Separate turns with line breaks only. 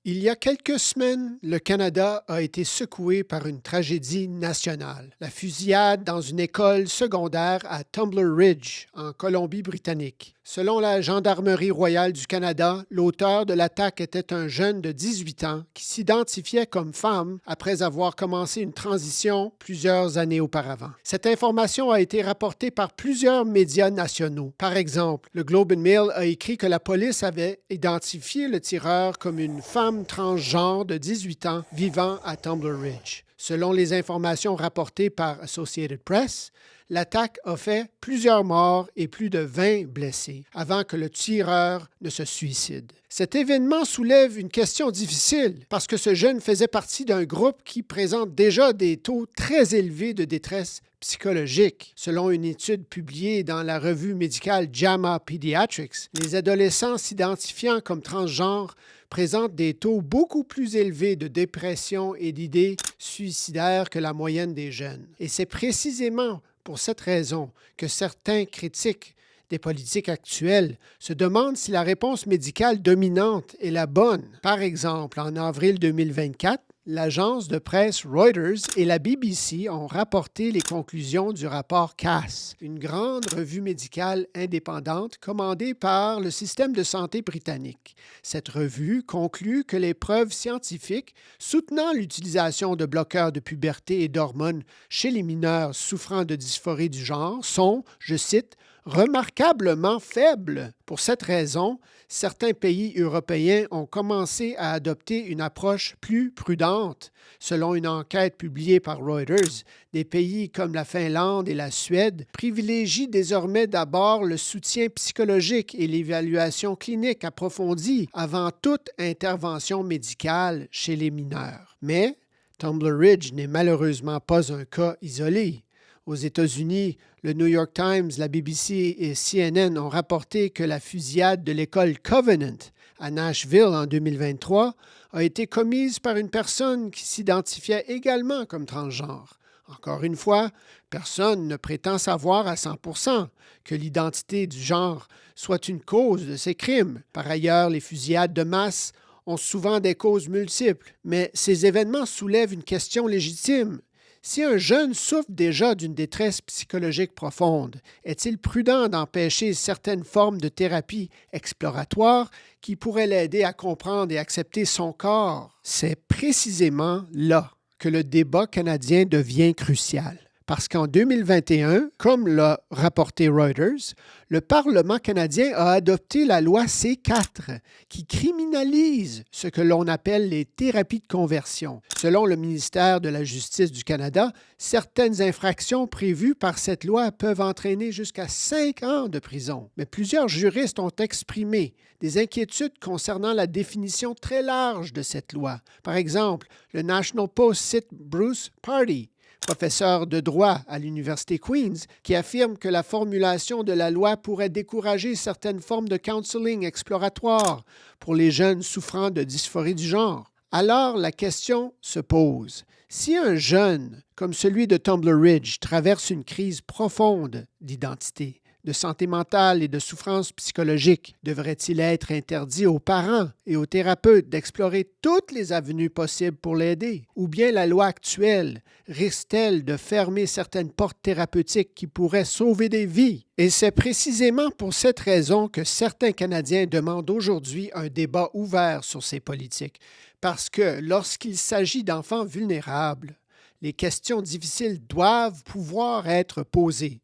Il y a quelques semaines, le Canada a été secoué par une tragédie nationale, la fusillade dans une école secondaire à Tumbler Ridge, en Colombie-Britannique. Selon la Gendarmerie royale du Canada, l'auteur de l'attaque était un jeune de 18 ans qui s'identifiait comme femme après avoir commencé une transition plusieurs années auparavant. Cette information a été rapportée par plusieurs médias nationaux. Par exemple, le Globe and Mail a écrit que la police avait identifié le tireur comme une femme transgenre de 18 ans vivant à Tumbler Ridge. Selon les informations rapportées par Associated Press, l'attaque a fait plusieurs morts et plus de 20 blessés avant que le tireur ne se suicide. Cet événement soulève une question difficile parce que ce jeune faisait partie d'un groupe qui présente déjà des taux très élevés de détresse psychologique. Selon une étude publiée dans la revue médicale JAMA Pediatrics, les adolescents s'identifiant comme transgenres présentent des taux beaucoup plus élevés de dépression et d'idées suicidaires que la moyenne des jeunes. Et c'est précisément pour cette raison que certains critiques des politiques actuelles se demandent si la réponse médicale dominante est la bonne. Par exemple, en avril 2024, l'agence de presse Reuters et la BBC ont rapporté les conclusions du rapport CAS, une grande revue médicale indépendante commandée par le système de santé britannique. Cette revue conclut que les preuves scientifiques soutenant l'utilisation de bloqueurs de puberté et d'hormones chez les mineurs souffrant de dysphorie du genre sont, je cite, remarquablement faibles. Pour cette raison, certains pays européens ont commencé à adopter une approche plus prudente. Selon une enquête publiée par Reuters, des pays comme la Finlande et la Suède privilégient désormais d'abord le soutien psychologique et l'évaluation clinique approfondie avant toute intervention médicale chez les mineurs. Mais Tumbler Ridge n'est malheureusement pas un cas isolé. Aux États-Unis, le New York Times, la BBC et CNN ont rapporté que la fusillade de l'école Covenant à Nashville en 2023 a été commise par une personne qui s'identifiait également comme transgenre. Encore une fois, personne ne prétend savoir à 100% que l'identité du genre soit une cause de ces crimes. Par ailleurs, les fusillades de masse ont souvent des causes multiples, mais ces événements soulèvent une question légitime. Si un jeune souffre déjà d'une détresse psychologique profonde, est-il prudent d'empêcher certaines formes de thérapie exploratoire qui pourraient l'aider à comprendre et accepter son corps? C'est précisément là que le débat canadien devient crucial. Parce qu'en 2021, comme l'a rapporté Reuters, le Parlement canadien a adopté la loi C4 qui criminalise ce que l'on appelle les thérapies de conversion. Selon le ministère de la Justice du Canada, certaines infractions prévues par cette loi peuvent entraîner jusqu'à 5 ans de prison. Mais plusieurs juristes ont exprimé des inquiétudes concernant la définition très large de cette loi. Par exemple, le National Post cite Bruce Pardy, professeur de droit à l'Université Queen's, qui affirme que la formulation de la loi pourrait décourager certaines formes de counseling exploratoire pour les jeunes souffrant de dysphorie du genre. Alors, la question se pose. Si un jeune, comme celui de Tumbler Ridge, traverse une crise profonde d'identité, de santé mentale et de souffrance psychologique, devrait-il être interdit aux parents et aux thérapeutes d'explorer toutes les avenues possibles pour l'aider? Ou bien la loi actuelle risque-t-elle de fermer certaines portes thérapeutiques qui pourraient sauver des vies? Et c'est précisément pour cette raison que certains Canadiens demandent aujourd'hui un débat ouvert sur ces politiques. Parce que lorsqu'il s'agit d'enfants vulnérables, les questions difficiles doivent pouvoir être posées.